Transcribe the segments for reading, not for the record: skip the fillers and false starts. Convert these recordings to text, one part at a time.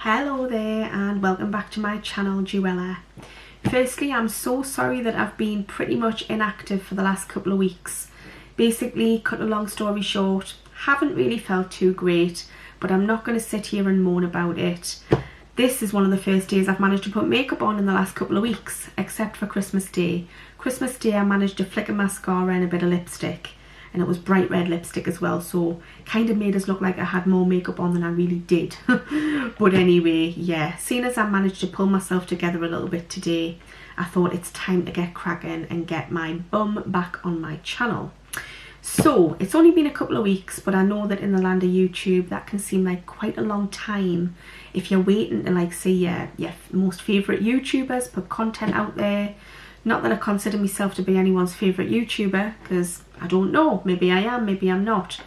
Hello there and welcome back to my channel, Joella. Firstly, I'm so sorry that I've been pretty much inactive for the last couple of weeks. Basically, cut a long story short, haven't really felt too great, but I'm not going to sit here and moan about it. This is one of the first days I've managed to put makeup on in the last couple of weeks, except for Christmas Day. Christmas Day I managed to flick a mascara and a bit of lipstick. And it was bright red lipstick as well, so kind of made us look like I had more makeup on than I really did. But anyway, yeah, seeing as I managed to pull myself together a little bit today, I thought it's time to get cracking and get my bum back on my channel. So it's only been a couple of weeks, but I know that in the land of YouTube that can seem like quite a long time if you're waiting to like see your most favourite YouTubers put content out there. Not that I consider myself to be anyone's favourite YouTuber, because I don't know, maybe I am, maybe I'm not.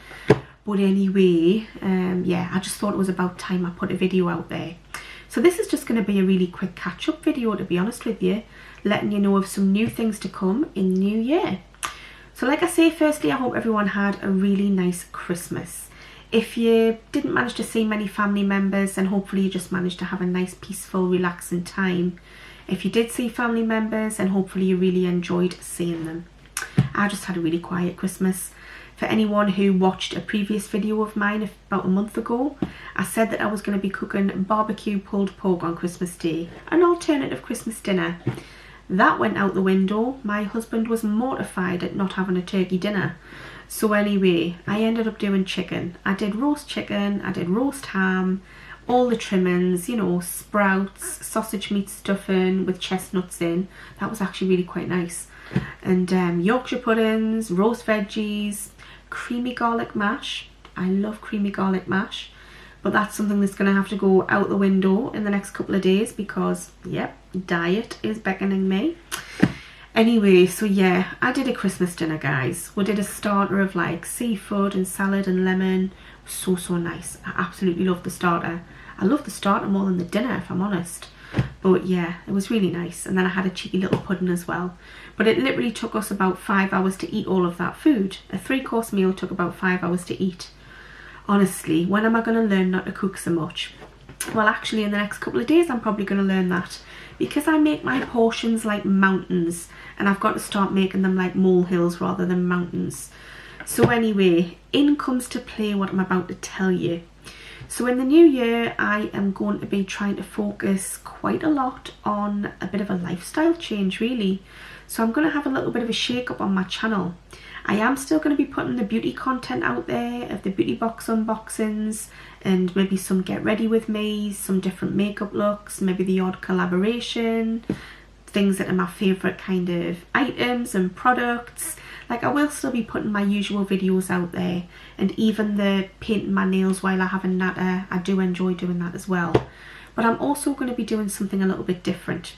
But anyway, yeah, I just thought it was about time I put a video out there. So this is just going to be a really quick catch-up video, to be honest with you, letting you know of some new things to come in the new year. So like I say, firstly, I hope everyone had a really nice Christmas. If you didn't manage to see many family members, then hopefully you just managed to have a nice, peaceful, relaxing time. If you did see family members, then hopefully you really enjoyed seeing them. I just had a really quiet Christmas. For anyone who watched a previous video of mine about a month ago, I said that I was going to be cooking barbecue pulled pork on Christmas Day, an alternative Christmas dinner. That went out the window. My husband was mortified at not having a turkey dinner. So anyway, I ended up doing chicken. I did roast chicken, I did roast ham, all the trimmings, you know, sprouts, sausage meat stuffing with chestnuts in. That was actually really quite nice. And Yorkshire puddings, roast veggies, creamy garlic mash. I love creamy garlic mash. But that's something that's going to have to go out the window in the next couple of days because, yep, diet is beckoning me. Anyway, so yeah, I did a Christmas dinner, guys. We did a starter of like seafood and salad and lemon. So nice. I absolutely love the starter. I love the starter more than the dinner, if I'm honest. But yeah, it was really nice. And then I had a cheeky little pudding as well. But it literally took us about 5 hours to eat all of that food. A 3-course meal took about 5 hours to eat. Honestly, when am I going to learn not to cook so much? Well, actually, in the next couple of days, I'm probably going to learn that. Because I make my portions like mountains. And I've got to start making them like molehills rather than mountains. So anyway, in comes to play what I'm about to tell you. So in the new year, I am going to be trying to focus quite a lot on a bit of a lifestyle change, really. So I'm going to have a little bit of a shake up on my channel. I am still going to be putting the beauty content out there of the beauty box unboxings and maybe some get ready with me, some different makeup looks, maybe the odd collaboration, things that are my favourite kind of items and products. Like, I will still be putting my usual videos out there, and even the painting my nails while I have a natter, I do enjoy doing that as well. But I'm also going to be doing something a little bit different.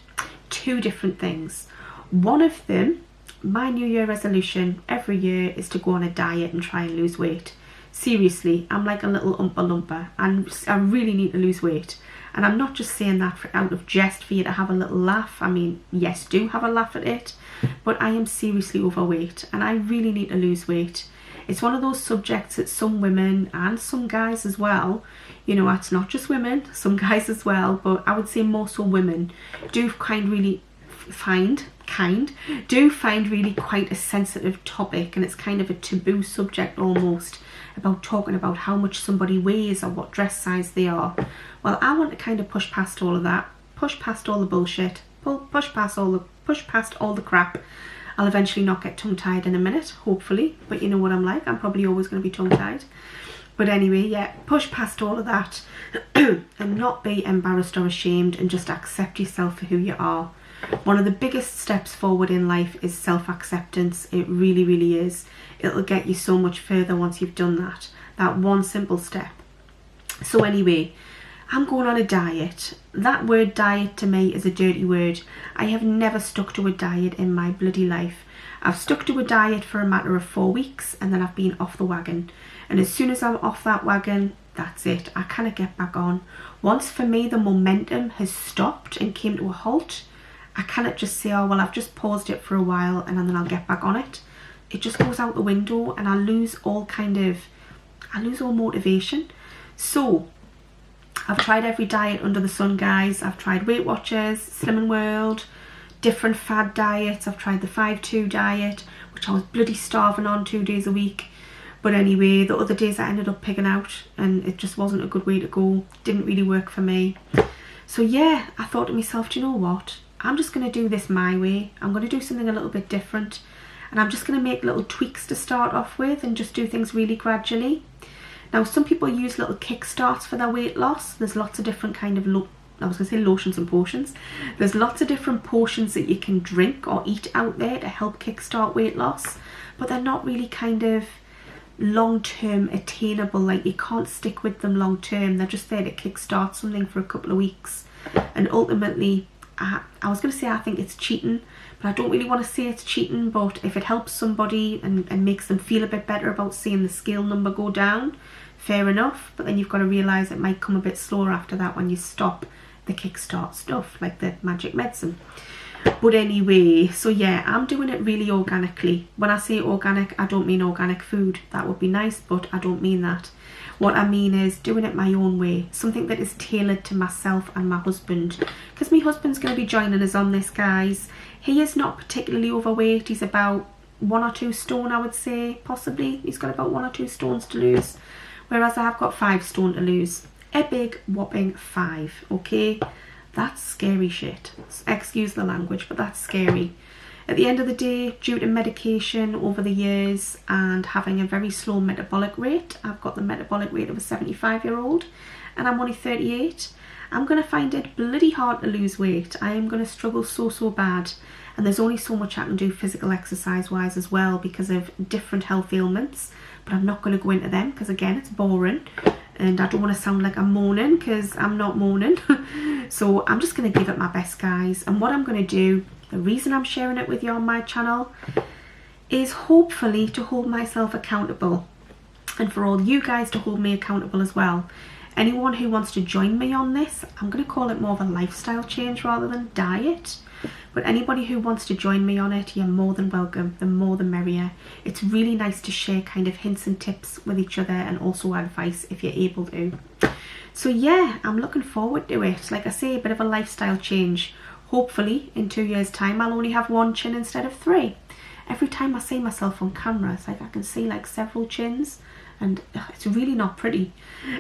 2 different things. One of them, my New Year resolution every year is to go on a diet and try and lose weight. Seriously, I'm like a little Oompa Loompa and I really need to lose weight. And I'm not just saying that out of jest for you to have a little laugh. I mean, yes, do have a laugh at it. But I am seriously overweight and I really need to lose weight. It's one of those subjects that some women and some guys as well, you know, it's not just women, some guys as well, but I would say more so women do find really quite a sensitive topic, and it's kind of a taboo subject almost, about talking about how much somebody weighs or what dress size they are. Well, I want to kind of push past all of that, push past all the bullshit, push past all the crap. I'll eventually not get tongue-tied in a minute, hopefully, but you know what I'm like, I'm probably always going to be tongue-tied. But anyway, yeah, push past all of that and not be embarrassed or ashamed and just accept yourself for who you are. One of the biggest steps forward in life is self-acceptance. It really, really is. It'll get you so much further once you've done that. That one simple step. So anyway, I'm going on a diet. That word diet to me is a dirty word. I have never stuck to a diet in my bloody life. I've stuck to a diet for a matter of 4 weeks and then I've been off the wagon. And as soon as I'm off that wagon, that's it. I cannot get back on. Once for me the momentum has stopped and came to a halt, I cannot just say, oh well, I've just paused it for a while and then I'll get back on it. It just goes out the window and I lose all motivation. So I've tried every diet under the sun, guys. I've tried Weight Watchers, Slimming World, different fad diets. I've tried the 5-2 diet, which I was bloody starving on 2 days a week. But anyway, the other days I ended up pigging out, and it just wasn't a good way to go. Didn't really work for me. So yeah, I thought to myself, do you know what? I'm just going to do this my way. I'm going to do something a little bit different. And I'm just going to make little tweaks to start off with and just do things really gradually. Now, some people use little kickstarts for their weight loss. There's lots of different kind of, lotions and potions. There's lots of different potions that you can drink or eat out there to help kickstart weight loss. But they're not really kind of long-term attainable. Like, you can't stick with them long-term. They're just there to kickstart something for a couple of weeks. And ultimately, I was going to say I think it's cheating, but I don't really want to say it's cheating. But if it helps somebody and makes them feel a bit better about seeing the scale number go down, fair enough. But then you've got to realise it might come a bit slower after that when you stop the kickstart stuff, like the magic medicine. But anyway, so yeah, I'm doing it really organically. When I say organic, I don't mean organic food. That would be nice, but I don't mean that. What I mean is doing it my own way, something that is tailored to myself and my husband, because my husband's going to be joining us on this, guys. He is not particularly overweight. He's about 1 or 2 stone, I would say, possibly. He's got about 1 or 2 stones to lose, whereas I've got 5 stone to lose. A big whopping 5, okay? That's scary shit. Excuse the language, but that's scary. At the end of the day, due to medication over the years and having a very slow metabolic rate, I've got the metabolic rate of a 75-year-old and I'm only 38. I'm going to find it bloody hard to lose weight. I am going to struggle so bad. And there's only so much I can do physical exercise wise as well because of different health ailments. But I'm not going to go into them because, again, it's boring. And I don't want to sound like I'm moaning because I'm not moaning. So I'm just going to give it my best, guys. And what I'm going to do, the reason I'm sharing it with you on my channel, is hopefully to hold myself accountable. And for all you guys to hold me accountable as well. Anyone who wants to join me on this, I'm going to call it more of a lifestyle change rather than diet. But anybody who wants to join me on it, you're more than welcome. The more the merrier. It's really nice to share kind of hints and tips with each other and also advice if you're able to. So yeah, I'm looking forward to it. Like I say, a bit of a lifestyle change. Hopefully in 2 years time I'll only have 1 chin instead of 3. Every time I see myself on camera, it's like I can see like several chins. And it's really not pretty.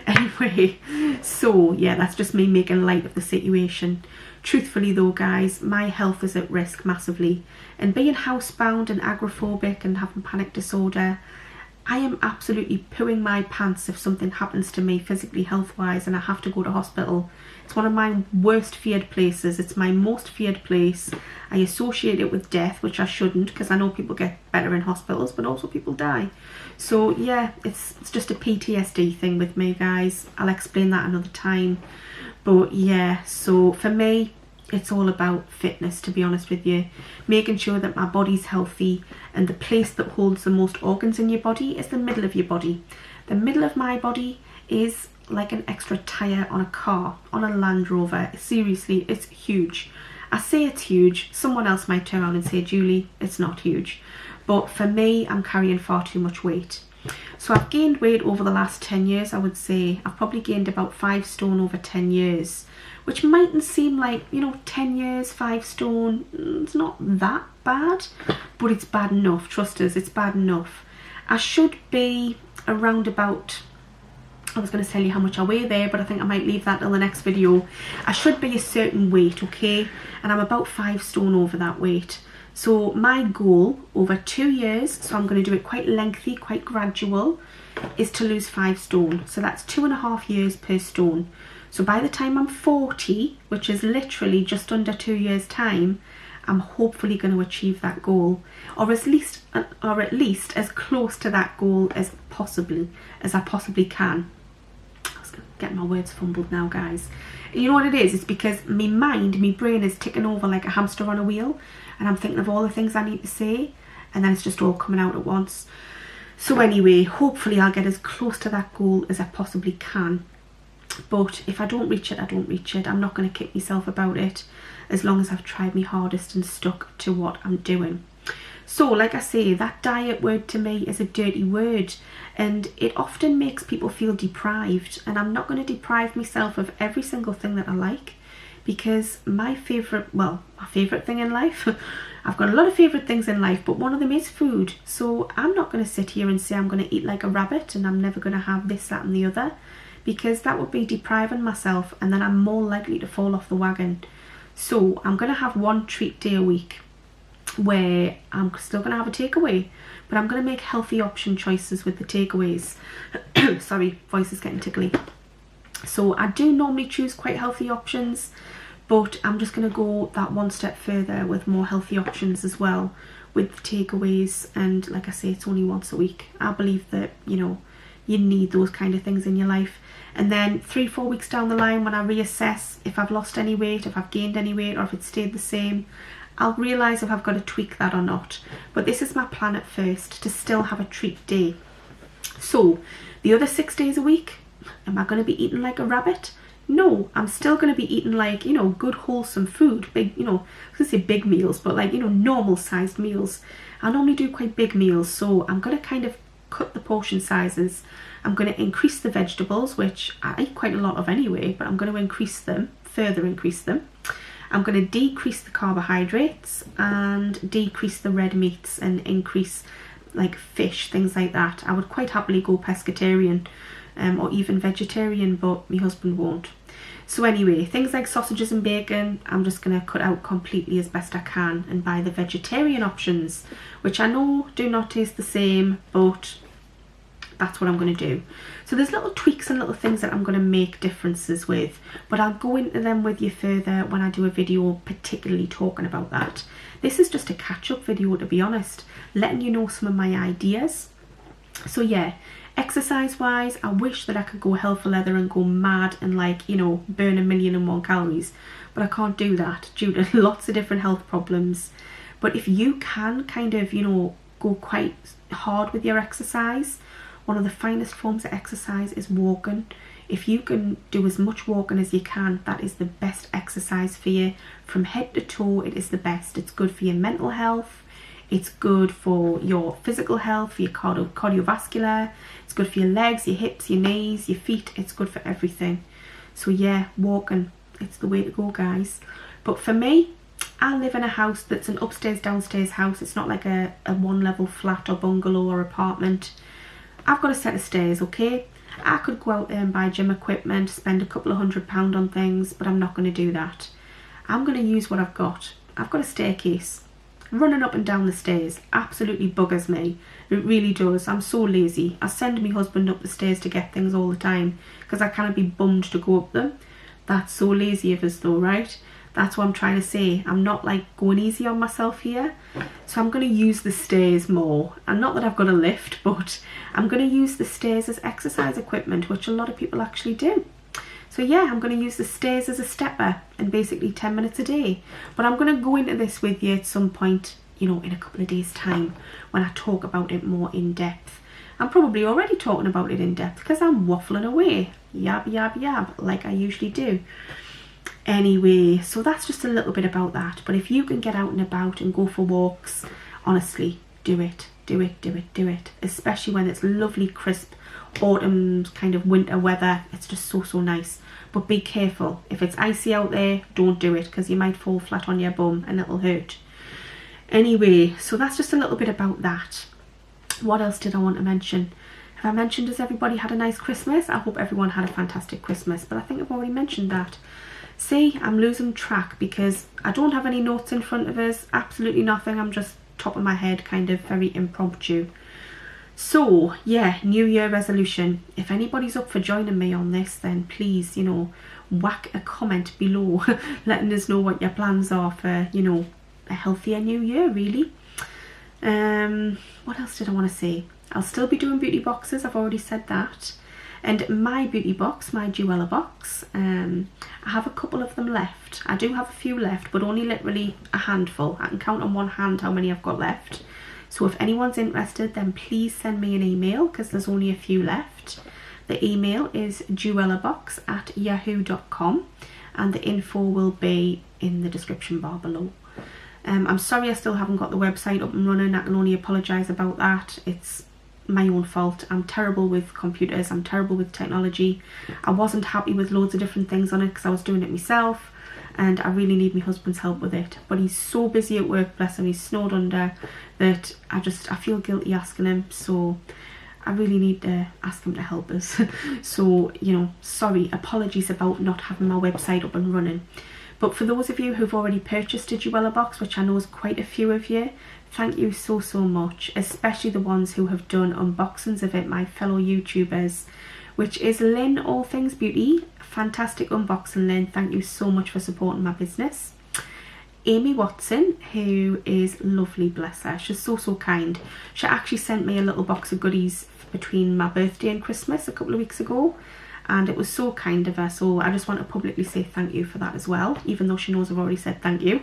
Anyway, so yeah, that's just me making light of the situation. Truthfully though, guys, my health is at risk massively. And being housebound and agoraphobic and having panic disorder, I am absolutely pooing my pants if something happens to me physically, health-wise, and I have to go to hospital. It's one of my worst feared places. It's my most feared place. I associate it with death, which I shouldn't, because I know people get better in hospitals, but also people die. So yeah, it's just a PTSD thing with me, guys. I'll explain that another time. But yeah, so for me, it's all about fitness, to be honest with you. Making sure that my body's healthy, and the place that holds the most organs in your body is the middle of your body. The middle of my body is like an extra tyre on a car, on a Land Rover. Seriously, it's huge. I say it's huge. Someone else might turn around and say, Julie, it's not huge. But for me, I'm carrying far too much weight. So I've gained weight over the last 10 years, I would say. I've probably gained about 5 stone over 10 years. Which mightn't seem like, you know, 10 years, 5 stone, it's not that bad. But it's bad enough, trust us, it's bad enough. I should be around about, I was going to tell you how much I weigh there, but I think I might leave that till the next video. I should be a certain weight, okay? And I'm about 5 stone over that weight. So my goal over 2 years, so I'm going to do it quite lengthy, quite gradual, is to lose 5 stone. So that's 2.5 years per stone. So by the time I'm 40, which is literally just under 2 years time, I'm hopefully going to achieve that goal, or at least as close to that goal as I possibly can. I was getting my words fumbled now, guys. You know what it is? It's because my brain is ticking over like a hamster on a wheel, and I'm thinking of all the things I need to say, and then it's just all coming out at once. So anyway, hopefully I'll get as close to that goal as I possibly can. But if I don't reach it, I don't reach it. I'm not going to kick myself about it, as long as I've tried my hardest and stuck to what I'm doing. So like I say, that diet word to me is a dirty word, and it often makes people feel deprived, and I'm not going to deprive myself of every single thing that I like, because my favourite thing in life, I've got a lot of favourite things in life, but one of them is food. So I'm not going to sit here and say I'm going to eat like a rabbit and I'm never going to have this, that and the other, because that would be depriving myself, and then I'm more likely to fall off the wagon. So I'm going to have one treat day a week where I'm still going to have a takeaway, but I'm going to make healthy option choices with the takeaways. Sorry, voice is getting tickly. So I do normally choose quite healthy options, but I'm just going to go that one step further with more healthy options as well with the takeaways. And like I say, it's only once a week. I believe that, you know, you need those kind of things in your life. And then 3-4 weeks down the line, when I reassess if I've lost any weight, if I've gained any weight, or if it's stayed the same, I'll realise if I've got to tweak that or not. But this is my plan at first, to still have a treat day. So the other 6 days a week, am I going to be eating like a rabbit? No, I'm still going to be eating like, you know, good wholesome food, big, you know, I was going to say big meals, but like, you know, normal sized meals. I normally do quite big meals, so I'm going to kind of cut the portion sizes. I'm going to increase the vegetables, which I eat quite a lot of anyway, but I'm going to increase them, further increase them. I'm going to decrease the carbohydrates and decrease the red meats and increase like fish, things like that. I would quite happily go pescatarian or even vegetarian, but my husband won't. So anyway, things like sausages and bacon, I'm just going to cut out completely as best I can and buy the vegetarian options, which I know do not taste the same, but that's what I'm going to do. So there's little tweaks and little things that I'm going to make differences with, but I'll go into them with you further when I do a video particularly talking about that. This is just a catch-up video, to be honest, letting you know some of my ideas. So yeah, exercise wise, I wish that I could go hell for leather and go mad and like, you know, burn 1,000,001 calories, but I can't do that due to lots of different health problems. But if you can kind of, you know, go quite hard with your exercise, one of the finest forms of exercise is walking. If you can do as much walking as you can, that is the best exercise for you. From head to toe, it is the best. It's good for your mental health. It's good for your physical health, for your cardiovascular. It's good for your legs, your hips, your knees, your feet. It's good for everything. So yeah, walking, it's the way to go, guys. But for me, I live in a house that's an upstairs, downstairs house. It's not like a one-level flat or bungalow or apartment. I've got a set of stairs, okay? I could go out there and buy gym equipment, spend a couple of £100 on things, but I'm not going to do that. I'm going to use what I've got. I've got a staircase. Running up and down the stairs absolutely buggers me. It really does. I'm so lazy. I send my husband up the stairs to get things all the time because I can't be bummed to go up them. That's so lazy of us though, right? That's what I'm trying to say. I'm not like going easy on myself here. So I'm going to use the stairs more. And not that I've got a lift, but I'm going to use the stairs as exercise equipment, which a lot of people actually do. So yeah, I'm going to use the stairs as a stepper and basically 10 minutes a day. But I'm going to go into this with you at some point, you know, in a couple of days' time when I talk about it more in depth. I'm probably already talking about it in depth because I'm waffling away. Yab, yab, yab, like I usually do. Anyway, so that's just a little bit about that. But if you can get out and about and go for walks, honestly, do it, do it, do it, do it. Especially when it's lovely, crisp, autumn kind of winter weather. It's just so, so nice. But be careful. If it's icy out there, don't do it because you might fall flat on your bum and it'll hurt. Anyway, so that's just a little bit about that. What else did I want to mention? Have I mentioned, has everybody had a nice Christmas? I hope everyone had a fantastic Christmas, but I think I've already mentioned that. See, I'm losing track because I don't have any notes in front of us, absolutely nothing. I'm just top of my head, kind of very impromptu. So yeah, New Year resolution. If anybody's up for joining me on this, then please, you know, whack a comment below letting us know what your plans are for, you know, a healthier new year, really. What else did I want to say? I'll still be doing beauty boxes, I've already said that. And my beauty box, my Jewella box, I have a couple of them left. I do have a few left, but only literally a handful. I can count on one hand how many I've got left. So if anyone's interested, then please send me an email because there's only a few left. The email is jewellabox@yahoo.com and the info will be in the description bar below. I'm sorry I still haven't got the website up and running. I can only apologise about that. It's my own fault. I'm terrible with computers, I'm terrible with technology. I wasn't happy with loads of different things on it because I was doing it myself, and I really need my husband's help with it. But he's so busy at work, bless him, he's snowed under, that I feel guilty asking him, so I really need to ask him to help us. So, you know, sorry, apologies about not having my website up and running. But for those of you who've already purchased a Jewella box, which I know is quite a few of you, thank you so much, especially the ones who have done unboxings of it, my fellow YouTubers, which is Lynn All Things Beauty. Fantastic unboxing, Lynn. Thank you so much for supporting my business. Amy Watson, who is lovely, bless her. She's so kind. She actually sent me a little box of goodies between my birthday and Christmas a couple of weeks ago, and it was so kind of her, so I just want to publicly say thank you for that as well, even though she knows I've already said thank you.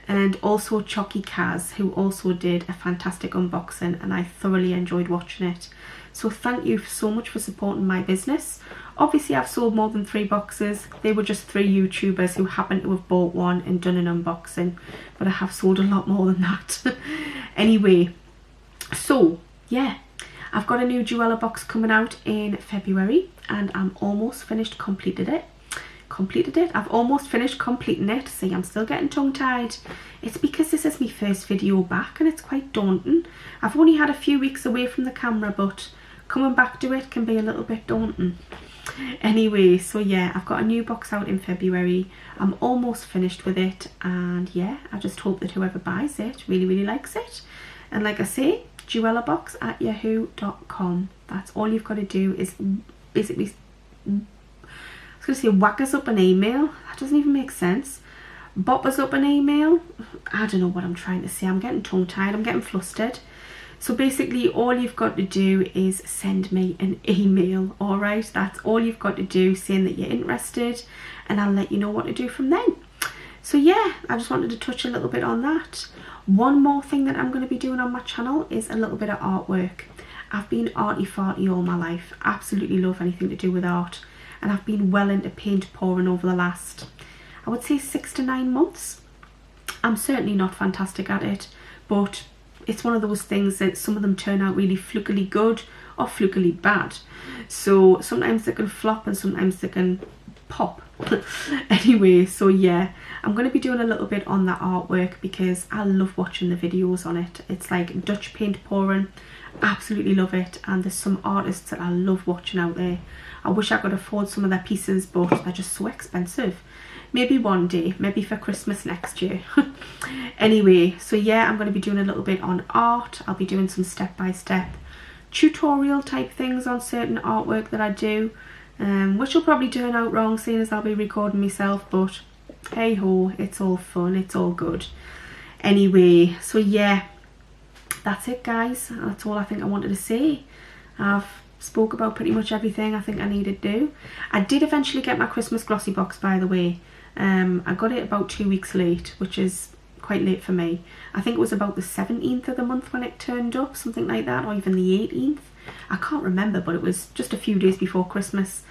And also Chalky Kaz, who also did a fantastic unboxing, and I thoroughly enjoyed watching it. So thank you so much for supporting my business. Obviously I've sold more than 3 boxes. They were just 3 YouTubers who happened to have bought one and done an unboxing, but I have sold a lot more than that. Anyway, so yeah, I've got a new Jewella box coming out in February, and I'm almost finished completed it. I've almost finished completing it. See, I'm still getting tongue-tied. It's because this is my first video back and it's quite daunting. I've only had a few weeks away from the camera, but coming back to it can be a little bit daunting. Anyway, so yeah, I've got a new box out in February. I'm almost finished with it, and yeah, I just hope that whoever buys it really likes it. And like I say, jewellabox@yahoo.com. That's all you've got to do is basically, I was going to say whack us up an email. That doesn't even make sense. Bop us up an email. I don't know what I'm trying to say. I'm getting tongue-tied. I'm getting flustered. So basically all you've got to do is send me an email, alright? That's all you've got to do, saying that you're interested, and I'll let you know what to do from then. So yeah, I just wanted to touch a little bit on that. One more thing that I'm going to be doing on my channel is a little bit of artwork. I've been arty-farty all my life. Absolutely love anything to do with art. And I've been well into paint pouring over the last, I would say 6 to 9 months. I'm certainly not fantastic at it, but it's one of those things that some of them turn out really flukily good or flukily bad. So sometimes they can flop and sometimes they can pop. Anyway, so yeah, I'm going to be doing a little bit on that artwork because I love watching the videos on it. It's like Dutch paint pouring. Absolutely love it, and there's some artists that I love watching out there. I wish I could afford some of their pieces, but they're just so expensive. Maybe one day, maybe for Christmas next year. Anyway, so yeah, I'm going to be doing a little bit on art. I'll be doing some step-by-step tutorial type things on certain artwork that I do, which will probably turn out wrong seeing as I'll be recording myself, but hey ho, it's all fun, it's all good. Anyway, so yeah, that's it guys. That's all I think I wanted to say. I've spoke about pretty much everything I think I needed to do. I did eventually get my Christmas Glossy box, by the way. I got it about 2 weeks late, which is quite late for me. I think it was about the 17th of the month when it turned up, something like that, or even the 18th. I can't remember, but it was just a few days before Christmas.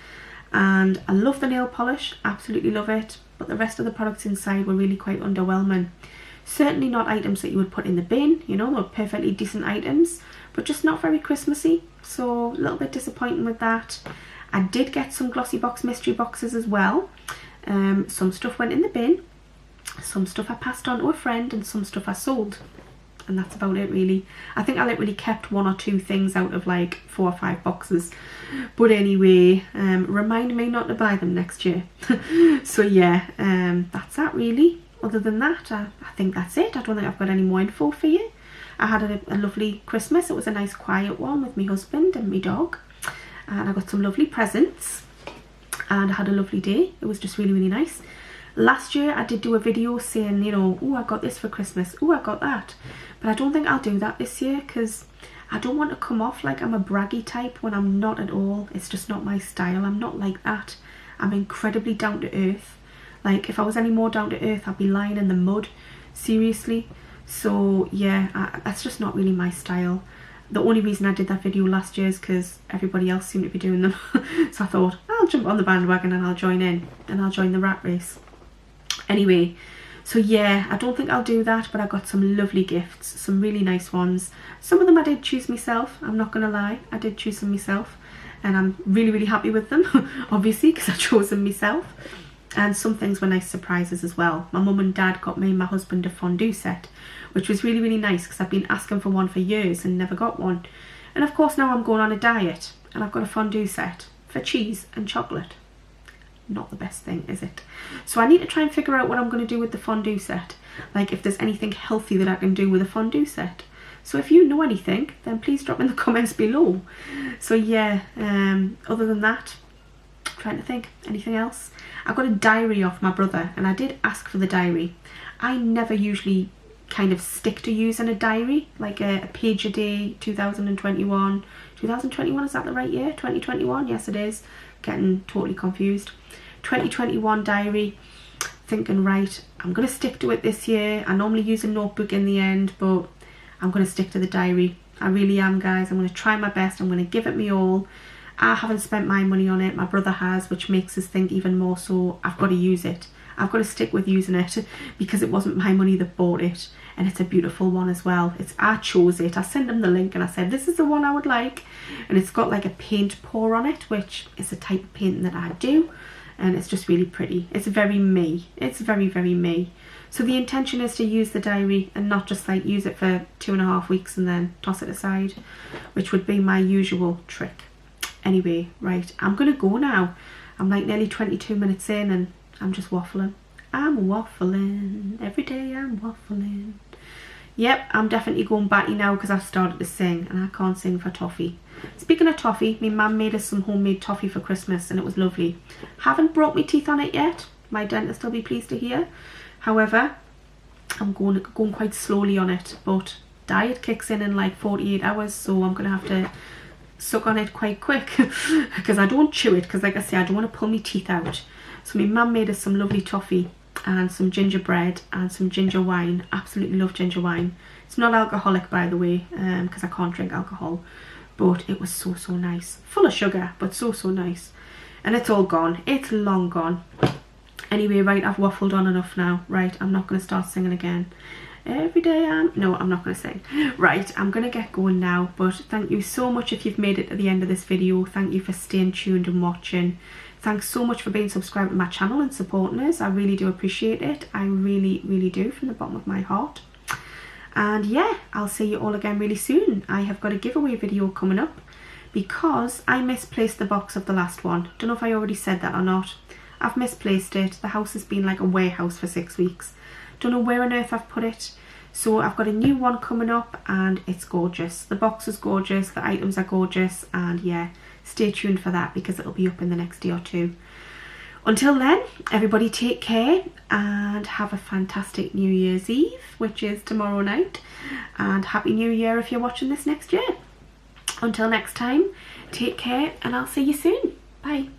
And I love the nail polish, absolutely love it, but the rest of the products inside were really quite underwhelming. Certainly not items that you would put in the bin, you know, they're perfectly decent items, but just not very Christmassy, so a little bit disappointing with that. I did get some Glossy Box mystery boxes as well. Some stuff went in the bin, some stuff I passed on to a friend, and some stuff I sold, and that's about it really. I think I literally kept 1 or 2 things out of like 4 or 5 boxes, but anyway, remind me not to buy them next year. So yeah, that's that really. Other than that, I think that's it. I don't think I've got any more info for you. I had a lovely Christmas. It was a nice quiet one with my husband and my dog, and I got some lovely presents, and I had a lovely day. It was just really nice. Last year I did do a video saying, you know, oh, I got this for Christmas, oh, I got that, but I don't think I'll do that this year because I don't want to come off like I'm a braggy type when I'm not at all. It's just not my style. I'm not like that. I'm incredibly down to earth. Like, if I was any more down to earth, I'd be lying in the mud, seriously. So yeah, that's just not really my style. The only reason I did that video last year is because everybody else seemed to be doing them. So I thought, I'll jump on the bandwagon and I'll join in, and I'll join the rat race. Anyway, So yeah, I don't think I'll do that, but I got some lovely gifts, some really nice ones. Some of them I did choose myself, I'm not gonna lie, I did choose them myself, and I'm really, really happy with them, obviously, because I chose them myself. And some things were nice surprises as well. My mum and dad got me and my husband a fondue set, which was really, really nice because I've been asking for one for years and never got one. And of course now I'm going on a diet and I've got a fondue set for cheese and chocolate. Not the best thing, is it? So I need to try and figure out what I'm going to do with the fondue set. Like if there's anything healthy that I can do with a fondue set. So if you know anything, then please drop in the comments below. So yeah, other than that, I'm trying to think, anything else? I got a diary off my brother and I did ask for the diary. I never usually kind of stick to using a diary, like a page a day, 2021. 2021, is that the right year? 2021, yes it is. Getting totally confused. 2021 diary, thinking right, I'm going to stick to it this year. I normally use a notebook in the end, but I'm going to stick to the diary. I really am, guys. I'm going to try my best. I'm going to give it me all. I haven't spent my money on it, my brother has, which makes us think even more so I've got to use it. I've got to stick with using it because it wasn't my money that bought it, and it's a beautiful one as well. I chose it. I sent him the link and I said this is the one I would like, and it's got like a paint pour on it, which is a type of painting that I do, and it's just really pretty. It's very me. It's very, very me. So the intention is to use the diary and not just like use it for 2.5 weeks and then toss it aside, which would be my usual trick. Anyway, right, I'm gonna go now. I'm like nearly 22 minutes in and I'm just waffling. I'm waffling. Every day I'm waffling. Yep, I'm definitely going batty now because I've started to sing and I can't sing for toffee. Speaking of toffee, my mum made us some homemade toffee for Christmas and it was lovely. Haven't broke my teeth on it yet. My dentist will be pleased to hear. However, I'm going quite slowly on it, but diet kicks in like 48 hours, so I'm going to have to suck on it quite quick because I don't chew it, because like I say, I don't want to pull my teeth out. So my mum made us some lovely toffee and some gingerbread and some ginger wine. Absolutely love ginger wine. It's not alcoholic, by the way, because I can't drink alcohol, but it was so, so nice. Full of sugar, but so, so nice. And it's all gone. It's long gone. Anyway, right, I've waffled on enough now. Right, I'm not going to start singing again. Every day no, I'm not going to sing. Right, I'm going to get going now, but thank you so much if you've made it to the end of this video. Thank you for staying tuned and watching. Thanks so much for being subscribed to my channel and supporting us. I really do appreciate it. I really, really do, from the bottom of my heart. And yeah, I'll see you all again really soon. I have got a giveaway video coming up because I misplaced the box of the last one. Don't know if I already said that or not. I've misplaced it. The house has been like a warehouse for 6 weeks. Don't know where on earth I've put it. So I've got a new one coming up and it's gorgeous. The box is gorgeous, the items are gorgeous, and yeah, stay tuned for that because it'll be up in the next day or two. Until then, everybody take care and have a fantastic New Year's Eve, which is tomorrow night, and Happy New Year if you're watching this next year. Until next time, take care and I'll see you soon. Bye.